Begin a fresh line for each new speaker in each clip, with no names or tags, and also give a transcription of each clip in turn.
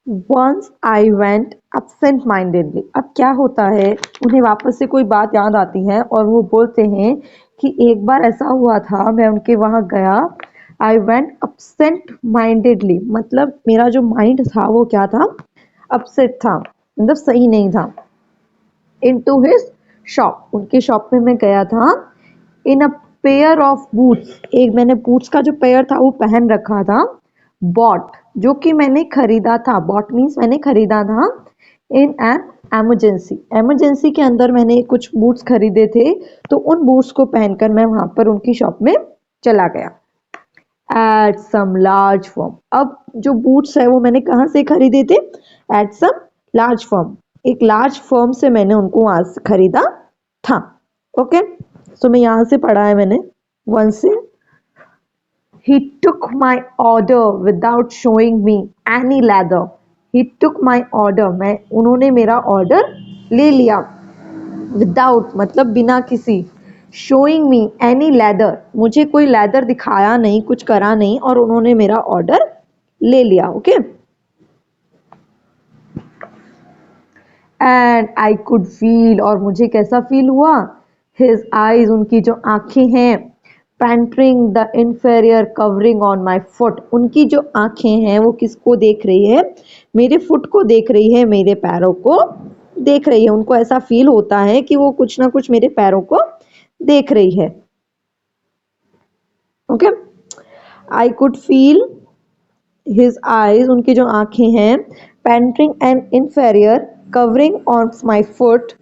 Once I went absent mindedly। अब क्या होता है, उन्हें वापस से कोई बात याद आती है और वो बोलते हैं कि एक बार ऐसा हुआ था, मैं उनके वहां गया। आई वेंट absent mindedly मतलब मेरा जो माइंड था वो क्या था, अपसेट था, मतलब सही नहीं था। इनटू हिज शॉप, उनके शॉप में मैं गया था। इन अ पेयर ऑफ बूट्स, एक मैंने बूट्स का जो पेयर था वो पहन रखा था। बॉट, जो कि मैंने खरीदा था, बॉट मीन्स मैंने खरीदा था। इन एन एमरजेंसी, एमरजेंसी के अंदर मैंने कुछ बूट्स खरीदे थे, तो उन बूट्स को पहनकर मैं वहां पर उनकी शॉप में चला गया। एट सम लार्ज फर्म, अब जो बूट्स है वो मैंने कहाँ से खरीदे थे, एट सम लार्ज फर्म, एक लार्ज फर्म से मैंने उनको वहां से खरीदा था। ओके, सो मैं यहाँ से पढ़ा है मैंने वन से। He took my order without showing me any leather. He took my order, मैं उन्होंने मेरा ऑर्डर ले लिया। विदाउट मतलब बिना किसी, शोइंग मी एनी लेदर, मुझे कोई लेदर दिखाया नहीं, कुछ करा नहीं, और उन्होंने मेरा ऑर्डर ले लिया। Okay, and I could feel, और मुझे कैसा फील हुआ, हिज आईज, उनकी जो आंखें हैं, पैंटरिंग the inferior covering on my foot, उनकी जो आंखें हैं वो किसको देख रही है, मेरे फुट को देख रही है, मेरे पैरों को देख रही है। उनको ऐसा फील होता है कि वो कुछ ना कुछ मेरे पैरों को देख रही है। Okay, I could feel his eyes, उनकी जो आंखें हैं, pattering and inferior covering on my foot.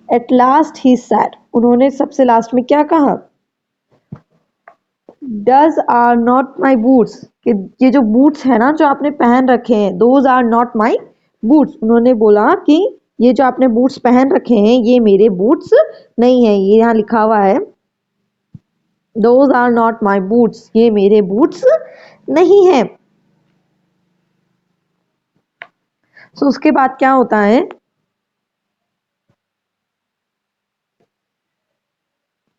At last he said, उन्होंने सबसे लास्ट में क्या कहा, does are not my boots, कि ये जो बूट्स है ना जो आपने पहन रखे हैं, those are not my boots, उन्होंने बोला कि ये जो आपने बूट्स पहन रखे हैं ये मेरे बूट्स नहीं है। ये यहाँ लिखा हुआ है those are not my boots, ये मेरे बूट्स नहीं है। सो उसके बाद क्या होता है,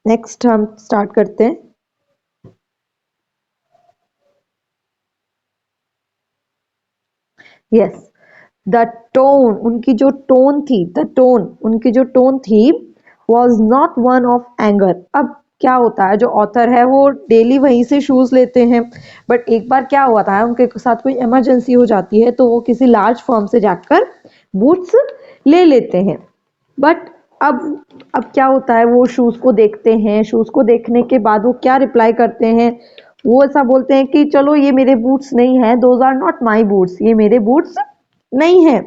नेक्स्ट हम स्टार्ट करते हैं। यस, द टोन, उनकी जो टोन थी, द टोन, उनकी जो टोन थी, was not one of anger. अब क्या होता है, जो ऑथर है वो डेली वहीं से शूज लेते हैं, बट एक बार क्या हुआ था, उनके साथ कोई इमरजेंसी हो जाती है तो वो किसी लार्ज फर्म से जाकर बूट्स ले लेते हैं। बट अब क्या होता है, वो शूज को देखते हैं, शूज को देखने के बाद वो क्या रिप्लाई करते हैं, वो ऐसा बोलते हैं कि चलो ये मेरे बूट्स नहीं है, those are not my boots, ये मेरे बूट्स नहीं है।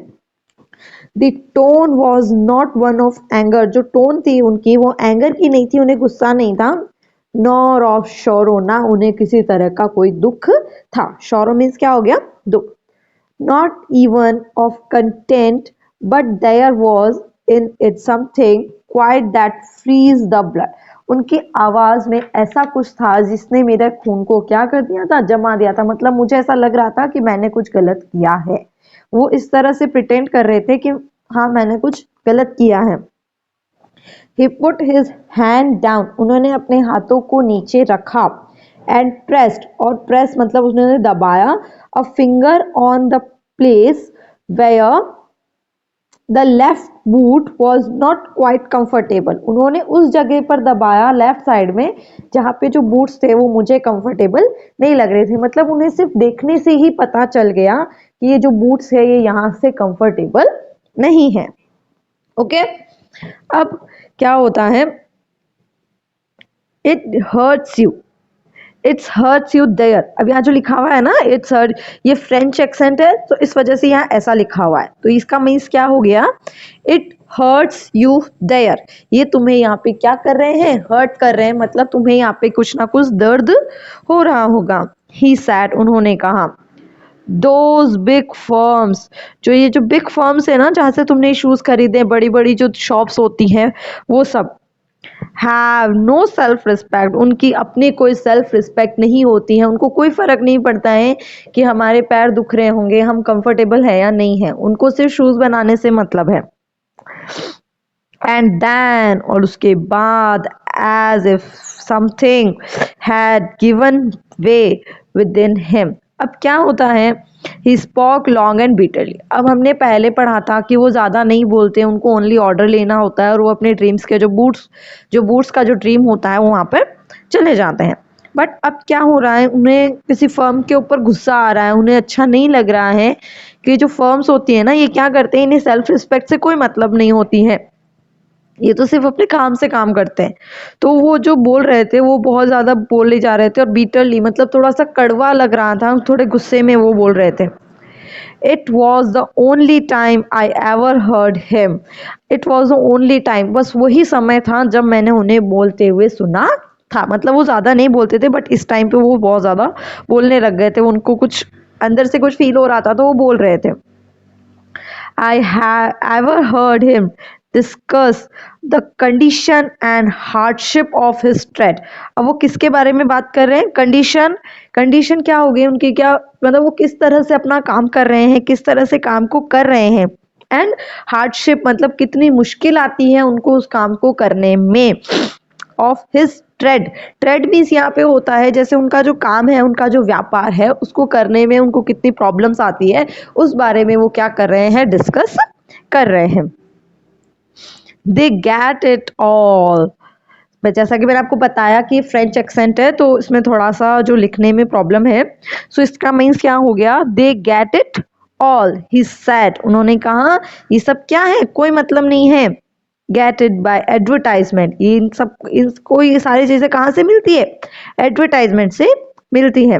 The tone was not one of anger, जो टोन थी उनकी वो एंगर की नहीं थी, उन्हें गुस्सा नहीं था। नॉर ऑफ शोरो, ना उन्हें किसी तरह का कोई दुख था। शोरो मीन्स क्या हो गया, दुख। Not even of content, but there was in it something quite that freeze the blood, उनकी आवाज में ऐसा कुछ था जिसने मेरे खून को क्या कर दिया था, जमा दिया था। मतलब मुझे ऐसा लग रहा था कि मैंने कुछ गलत किया है, वो इस तरह से प्रिटेंड कर रहे थे कि हाँ मैंने कुछ गलत किया है। He put his hand down, उन्होंने अपने हाथों को नीचे रखा। And pressed, और press मतलब उन्होंने दबाया। A finger on the place where the left boot was not quite comfortable, उन्होंने उस जगह पर दबाया लेफ्ट साइड में जहाँ पे जो बूट्स थे वो मुझे कंफर्टेबल नहीं लग रहे थे। मतलब उन्हें सिर्फ देखने से ही पता चल गया कि ये जो बूट्स है ये यहाँ से कंफर्टेबल नहीं है। ओके, अब क्या होता है, it hurts you, it's hurts you there. अब यहाँ जो लिखा हुआ है ना इट्स हर्ट, ये फ्रेंच एक्सेंट है तो इस वजह से यहाँ ऐसा लिखा हुआ है, तो इसका मीन्स क्या हो गया, इट हर्ट्स यू देयर, ये तुम्हें यहाँ पे क्या कर रहे हैं, हर्ट कर रहे हैं, मतलब तुम्हें यहाँ पे कुछ ना कुछ दर्द हो रहा होगा। ही सैड, उन्होंने कहा। दोज बिग फर्म्स, जो ये जो बिग फर्म्स है ना जहाँ से तुमने शूज खरीदे, बड़ी बड़ी जो शॉप्स होती हैं वो सब, हैव नो सेल्फ रिस्पेक्ट, उनकी अपनी कोई सेल्फ रिस्पेक्ट नहीं होती है, उनको कोई फर्क नहीं पड़ता है कि हमारे पैर दुख रहे होंगे, हम कंफर्टेबल है या नहीं है, उनको सिर्फ शूज बनाने से मतलब है। एंड देन, और उसके बाद, as if something had given way within him, अब क्या होता है, he spoke long and bitterly. अब हमने पहले पढ़ा था कि वो ज़्यादा नहीं बोलते, उनको ओनली ऑर्डर लेना होता है और वो अपने ड्रीम्स के जो बूट्स का जो ड्रीम होता है वो वहाँ पर चले जाते हैं। बट अब क्या हो रहा है, उन्हें किसी फर्म के ऊपर गुस्सा आ रहा है, उन्हें अच्छा नहीं लग रहा है कि जो फर्म्स होती है ना, ये क्या करते हैं, इन्हें सेल्फ रिस्पेक्ट से कोई मतलब नहीं होती है, ये तो सिर्फ अपने काम से काम करते हैं। तो वो जो बोल रहे थे वो बहुत ज़्यादा बोले जा रहे थे और बीटरली मतलब थोड़ा सा कड़वा लग रहा था, थोड़े गुस्से में वो बोल रहे थे। It was the only time I ever heard him, it was the only time, बस वही समय था जब मैंने उन्हें बोलते हुए सुना था। मतलब वो ज़्यादा नहीं बोलते थे बट इस टाइम पे वो बहुत ज़्यादा बोलने लग गए थे, उनको कुछ अंदर से कुछ फील हो रहा था तो वो बोल रहे थे। I have ever heard him discuss the condition and hardship of his trade। अब वो किसके बारे में बात कर रहे हैं, कंडीशन। कंडीशन क्या हो गई उनकी, क्या मतलब वो किस तरह से अपना काम कर रहे हैं, किस तरह से काम को कर रहे हैं। एंड हार्डशिप मतलब कितनी मुश्किल आती है उनको उस काम को करने में। Of his trade, trade means यहाँ पे होता है जैसे उनका जो काम है, उनका जो व्यापार है, उसको करने में उनको कितनी प्रॉब्लम्स आती है, उस बारे में वो क्या कर रहे हैं, डिस्कस कर रहे हैं। दे गेट इट ऑल, जैसा कि मैंने आपको बताया कि फ्रेंच एक्सेंट है तो इसमें थोड़ा सा जो लिखने में प्रॉब्लम है। सो इसका मीन्स क्या हो गया, they get it all, he said, उन्होंने कहा ये सब क्या है, कोई मतलब नहीं है। गेट इट बाय एडवर्टाइजमेंट, ये इनको ये सारी चीजें कहाँ से मिलती है, एडवर्टाइजमेंट से मिलती है।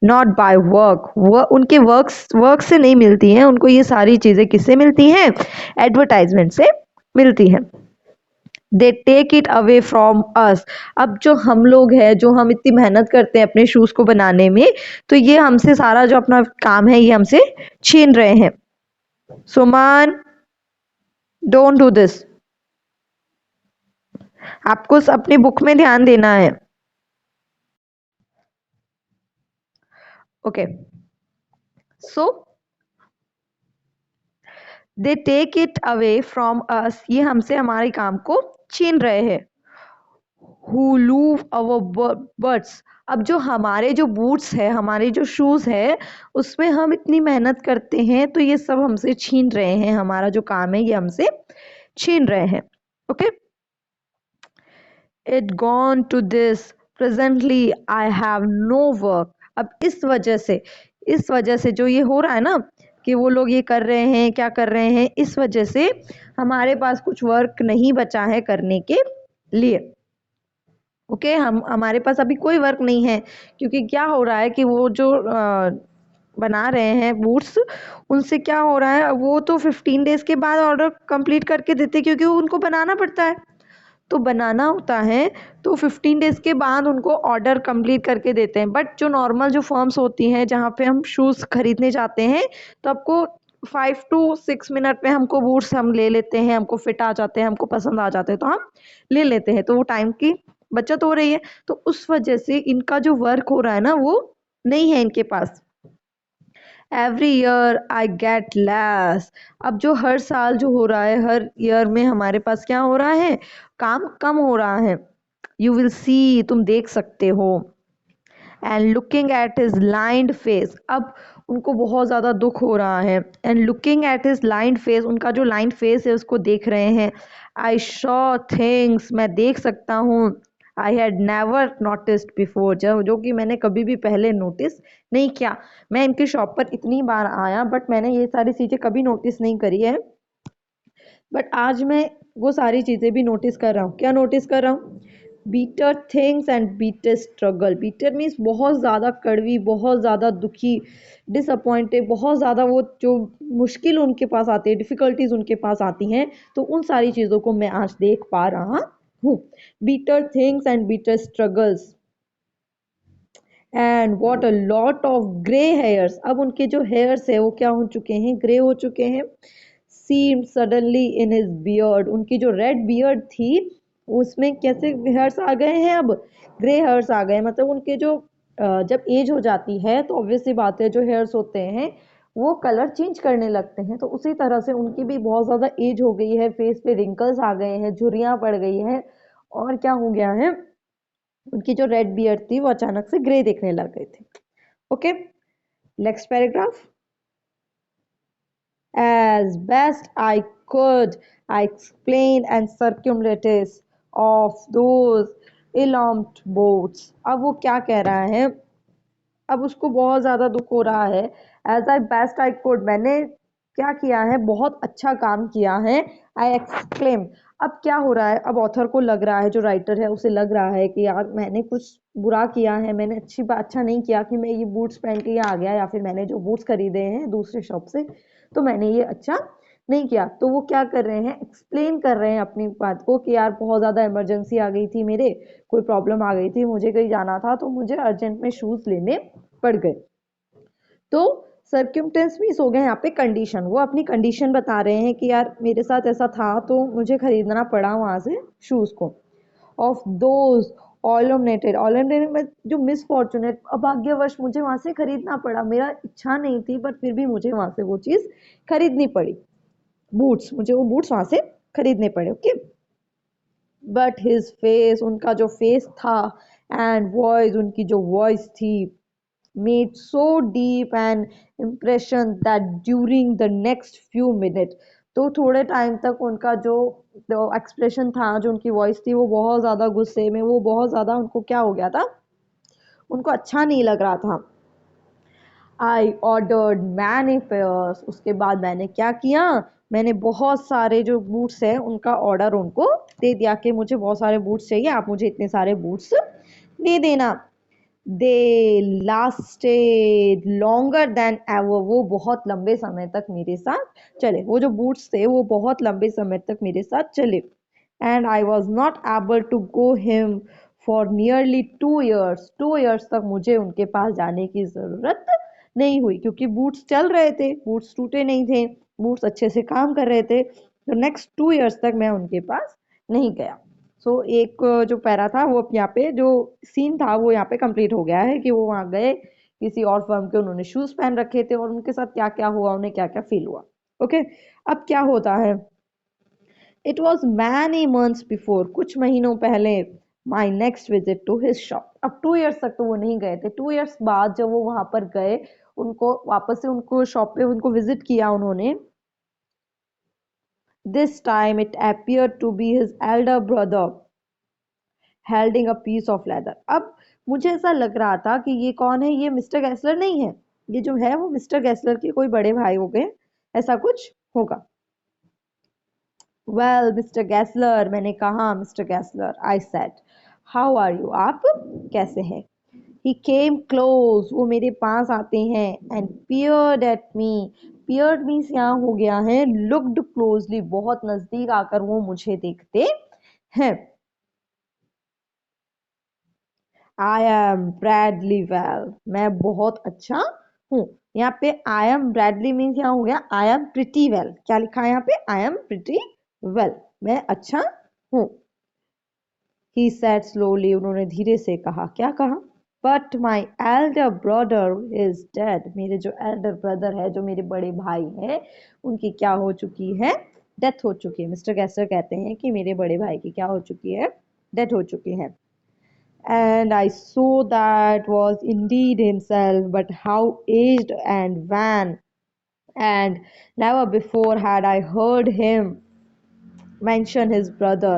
नॉट बाय वर्क, उनके वर्क से नहीं मिलती हैं, उनको ये सारी चीजें किससे मिलती हैं, एडवर्टाइजमेंट से मिलती हैं। They take it away from us, अब जो हम लोग हैं, जो हम इतनी मेहनत करते हैं अपने शूज को बनाने में, तो ये हमसे सारा जो अपना काम है ये हमसे छीन रहे हैं। सुमान, डोंट डू दिस, आपको अपनी बुक में ध्यान देना है। Okay, so they take it away from us, ये हमसे हमारे काम को छीन रहे हैं। who lose our butts, अब जो हमारे जो बूट्स है, हमारे जो शूज है, उसमें हम इतनी मेहनत करते हैं तो ये सब हमसे छीन रहे हैं, हमारा जो काम है ये हमसे छीन रहे हैं। Okay, it gone to this presently I have no work, अब इस वजह से जो ये हो रहा है ना कि वो लोग ये कर रहे हैं, क्या कर रहे हैं, इस वजह से हमारे पास कुछ वर्क नहीं बचा है करने के लिए। ओके, हम हमारे पास अभी कोई वर्क नहीं है, क्योंकि क्या हो रहा है कि वो जो बना रहे हैं बूट्स, उनसे क्या हो रहा है, वो तो 15 डेज के बाद ऑर्डर कंप्लीट करके देते, क्योंकि वो उनको बनाना पड़ता है, तो बनाना होता है, तो 15 डेज के बाद उनको ऑर्डर कंप्लीट करके देते हैं। बट जो नॉर्मल जो फर्म्स होती हैं जहाँ पे हम शूज़ खरीदने जाते हैं, तो आपको 5 to 6 मिनट में हमको बूट्स हम ले लेते हैं, हमको फिट आ जाते हैं, हमको पसंद आ जाते हैं तो हम ले लेते हैं, तो वो टाइम की बचत हो रही है। तो उस वजह से इनका जो वर्क हो रहा है ना वो नहीं है इनके पास। Every year I get less, अब जो हर साल जो हो रहा है, हर ईयर में हमारे पास क्या हो रहा है, काम कम हो रहा है। यू विल सी, तुम देख सकते हो। And looking at his lined face, अब उनको बहुत ज़्यादा दुख हो रहा है। And looking at his lined face, उनका जो लाइंड फेस है उसको देख रहे हैं। आई शॉ थिंग्स, मैं देख सकता हूँ। I had never noticed before, जो कि मैंने कभी भी पहले नोटिस नहीं किया। मैं इनकी शॉप पर इतनी बार आया बट मैंने ये सारी चीज़ें कभी नोटिस नहीं करी है, बट आज मैं वो सारी चीज़ें भी नोटिस कर रहा हूँ। क्या नोटिस कर रहा हूँ, bitter things and bitter struggle. Bitter means बहुत ज़्यादा कड़वी, बहुत ज़्यादा दुखी, डिसअपॉइंटेड, बहुत ज़्यादा वो जो मुश्किल उनके पास आती है, डिफ़िकल्टीज उनके पास आती हैं, तो उन सारी चीज़ों को मैं आज देख पा रहा हूँ। Bitter things and bitter struggles and what a lot of grey hairs, अब उनके जो हेयर्स है वो क्या हो चुके हैं, ग्रे हो चुके हैं। सीम सडनली इन हिज बियर्ड, उनकी जो रेड बियर्ड थी उसमें कैसे हेयर्स आ गए हैं, अब ग्रे हेयर्स आ गए हैं। मतलब उनके जो जब एज हो जाती है तो ऑब्वियस सी बात है, जो हेयर्स होते हैं वो कलर चेंज करने लगते हैं, तो उसी तरह से उनकी भी बहुत ज़्यादा एज हो गई है, फेस पे रिंकल्स आ गए हैं, झुर्रियाँ पड़ गई हैं, और क्या हो गया है, उनकी जो रेड बियर्ड थी वो अचानक से ग्रे दिखने लग गई थी। Okay, next paragraph. As best I could, I explained and circumstances of those alarmed boats. अब वो क्या कह रहा है, अब उसको बहुत ज़्यादा दुख हो रहा है. As I best I could, मैंने क्या किया है, बहुत अच्छा काम किया है. आई एक्सक्लेम, अब क्या हो रहा है, अब ऑथर को लग रहा है, जो राइटर है उसे लग रहा है कि यार मैंने कुछ बुरा किया है, मैंने अच्छा नहीं किया कि मैं ये बूट्स पहन के यहाँ आ गया, या फिर मैंने जो बूट्स खरीदे हैं दूसरे शॉप से तो मैंने ये अच्छा नहीं किया. तो वो क्या कर रहे हैं, एक्सप्लेन कर रहे हैं अपनी बात को कि यार बहुत ज़्यादा इमरजेंसी आ गई थी, मेरे कोई प्रॉब्लम आ गई थी, मुझे कहीं जाना था तो मुझे अर्जेंट में शूज़ लेने पड़ गए. तो सर्क्यूमटेंस मीन्स हो गया यहाँ पे कंडीशन, वो अपनी कंडीशन बता रहे हैं कि यार मेरे साथ ऐसा था तो मुझे खरीदना पड़ा वहां से शूज को. ऑफ दोज ऑलमनेटेड में जो मिसफॉर्चुनेट, अभाग्यवश मुझे वहां से खरीदना पड़ा, मेरा इच्छा नहीं थी बट फिर भी मुझे वहां से वो चीज खरीदनी पड़ी. बूट्स, मुझे वो बूट्स वहां से खरीदने पड़े. ओके. बट हिज फेस, उनका जो फेस था, एंड वॉइस, उनकी जो वॉइस थी, made so deep an impression that during the next few minutes, तो थोड़े टाइम तक उनका जो एक्सप्रेशन था, जो उनकी वॉइस थी, वो बहुत ज़्यादा गुस्से में, वो बहुत ज़्यादा उनको क्या हो गया था, उनको अच्छा नहीं लग रहा था. आई ऑर्डर्ड मैनी पेयर्स, उसके बाद मैंने क्या किया, मैंने बहुत सारे जो बूट्स हैं उनका ऑर्डर उनको दे दिया कि मुझे बहुत सारे बूट्स चाहिए, आप मुझे इतने सारे बूट्स दे देना. दे लास्टेड लॉन्गर देन एवर, वो बहुत लंबे समय तक मेरे साथ चले, वो जो बूट्स थे वो बहुत लंबे समय तक मेरे साथ चले. And I was not able to go him for nearly 2 years, 2 years तक मुझे उनके पास जाने की ज़रूरत नहीं हुई, क्योंकि बूट्स चल रहे थे, बूट्स टूटे नहीं थे, बूट्स अच्छे से काम कर रहे थे. तो नेक्स्ट 2 years तक मैं उनके पास नहीं गया. सो एक जो पैरा था वो यहाँ पे, जो सीन था वो यहाँ पे कंप्लीट हो गया है कि वो वहां गए किसी और फर्म के, उन्होंने शूज पहन रखे थे और उनके साथ क्या क्या हुआ, उन्हें क्या क्या फील हुआ. ओके. अब क्या होता है, it was many months before, कुछ महीनों पहले, my next visit to his shop. अब 2 years तक तो वो नहीं गए थे, 2 years बाद जब वो वहां पर गए, उनको वापस से उनको शॉप पे उनको विजिट किया उन्होंने. This time it appeared to be his elder brother holding a piece of leather. अब मुझे ऐसा लग रहा था कि ये कौन है, ये मिस्टर गैसलर नहीं है, ये जो है वो मिस्टर गैसलर के कोई बड़े भाई हो गए, ऐसा कुछ होगा. वेल मिस्टर गैसलर, मैंने कहा mister Gassler, I said, how are you, आप कैसे हैं. ही केम क्लोज, वो मेरे पास आते हैं, and peered at me, peered means यहाँ हो गया है लुक्ड क्लोजली, बहुत नजदीक आकर वो मुझे देखते हैं. आई एम ब्रैडली वेल, मैं बहुत अच्छा हूँ. यहाँ पे आई एम ब्रैडली मीन्स यहाँ हो गया आई एम प्रिटी वेल, क्या लिखा है यहाँ पे, आई एम प्रिटी वेल, मैं अच्छा हूँ. ही सेड स्लोली, उन्होंने धीरे से कहा, क्या कहा, but my elder brother is dead, मेरे जो एल्डर ब्रदर है, जो मेरे बड़े भाई हैं, उनकी क्या हो चुकी है, डेथ हो चुकी है. मिस्टर गैसर कहते हैं कि मेरे बड़े भाई की क्या हो चुकी है, डेथ हो चुकी है. And I saw that was indeed himself, but how aged and wan, and never before had I heard him mention his brother.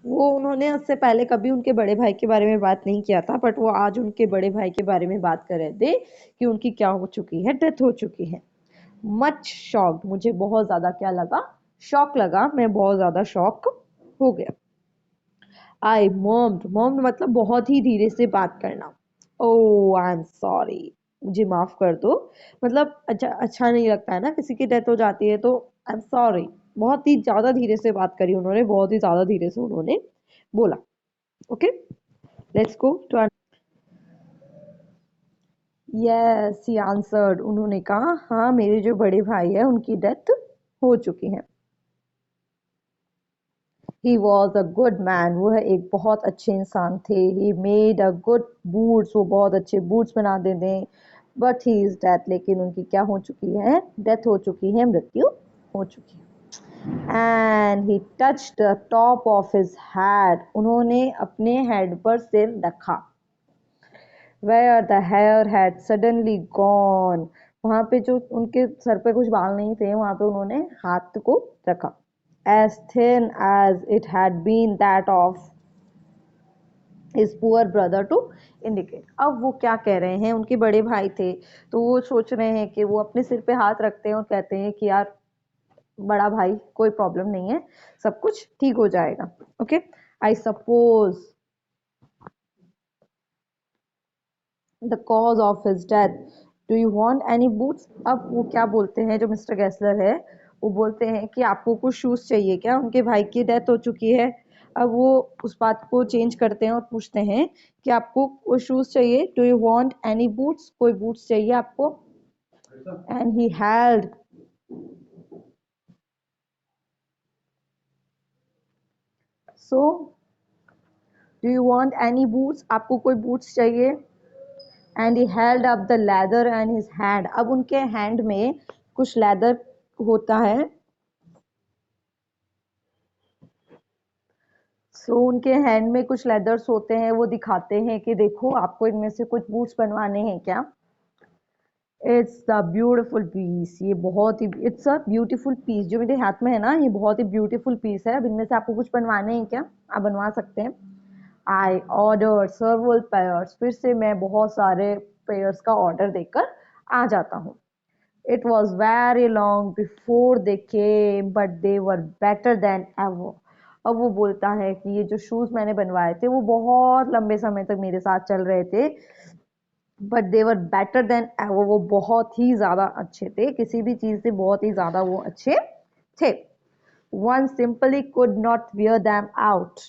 वो उन्होंने उससे पहले कभी उनके बड़े भाई के बारे में बात नहीं किया था, बट वो आज उनके बड़े भाई के बारे में बात कर रहे थे कि उनकी क्या हो चुकी है, डेथ हो चुकी है. मच शॉक्ड, मुझे बहुत ज़्यादा क्या लगा, शॉक लगा, मैं बहुत ज़्यादा शॉक हो गया. आई मॉम्ड मतलब बहुत ही धीरे से बात करना. ओ आई एम सॉरी, मुझे माफ कर दो, मतलब अच्छा नहीं लगता है ना, किसी की डेथ हो जाती है तो आई एम सॉरी. बहुत ही ज्यादा धीरे से बात करी उन्होंने, बहुत ही ज्यादा धीरे से उन्होंने बोला. Okay, let's go to. Yes he answered, उन्होंने कहा हाँ मेरे जो बड़े भाई है उनकी डेथ हो चुकी है. He was a good man, वो है एक बहुत अच्छे इंसान थे. He made a good boots, वो बहुत अच्छे बूट्स बना देते. बट ही इज डेथ, लेकिन उनकी क्या हो चुकी है, डेथ हो चुकी है, मृत्यु हो चुकी है. And he touch the top of his head, उन्होंने अपने हेड पर सिर रखा. Where the hair had suddenly gone, वहां पे जो उनके सर पे कुछ बाल नहीं थे वहां पे उन्होंने हाथ को रखा। As thin as it had been that of his poor brother to indicate. अब वो क्या कह रहे हैं, उनके बड़े भाई थे तो वो सोच रहे हैं कि वो अपने सिर पे हाथ रखते हैं और कहते हैं कि यार बड़ा भाई कोई प्रॉब्लम नहीं है, सब कुछ ठीक हो जाएगा। Okay, I suppose the cause of his death, do you want any boots. अब वो क्या बोलते हैं, जो मिस्टर गेस्लर है वो बोलते हैं कि आपको कुछ शूज चाहिए क्या, उनके भाई की डेथ हो चुकी है। अब वो उस बात को चेंज करते हैं और पूछते हैं कि आपको कोई शूज चाहिए, do you want any boots, कोई बूट्स चाहिए आपको। And he held so do you want any boots, आपको कोई बूट्स चाहिए। And he held up the leather and his hand, अब उनके हैंड में कुछ लेदर होता है। सो उनके हैंड में कुछ लेदर्स होते हैं, वो दिखाते हैं कि देखो आपको इनमें से कुछ बूट्स बनवाने हैं क्या। इट्स द ब्यूटीफुल पीस, ये बहुत ही, इट्स अ ब्यूटीफुल पीस, जो मेरे हाथ में है ना ये बहुत ही ब्यूटीफुल पीस है। अब इनमें से आपको कुछ बनवाने हैं क्या, आप बनवा सकते हैं। आई ऑर्डर सर्वल पेयर्स, फिर से मैं बहुत सारे पेयर्स का ऑर्डर देकर आ जाता हूँ। It was very long before they came but they were better than ever. अब वो बोलता है कि ये जो शूज मैंने बनवाए थे वो बहुत लंबे समय तक मेरे साथ चल रहे थे, but they were better than ever, वो बहुत ही ज्यादा अच्छे थे, किसी भी चीज से बहुत ही ज्यादा वो अच्छे थे। One simply could not wear them out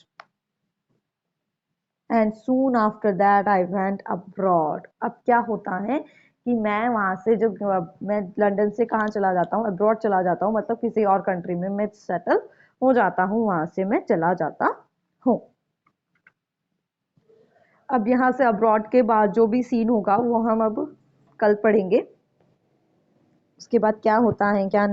and soon after that I went abroad. अब क्या होता है कि मैं वहां से जब मैं लंदन से कहाँ चला जाता हूँ, अब्रॉड चला जाता हूँ, मतलब किसी और कंट्री में मैं सेटल हो जाता हूँ, वहां से मैं चला जाता हूँ। अब यहाँ से अब्रॉड के बाद जो भी सीन होगा वो हम अब कल पढ़ेंगे, उसके बाद क्या होता है क्या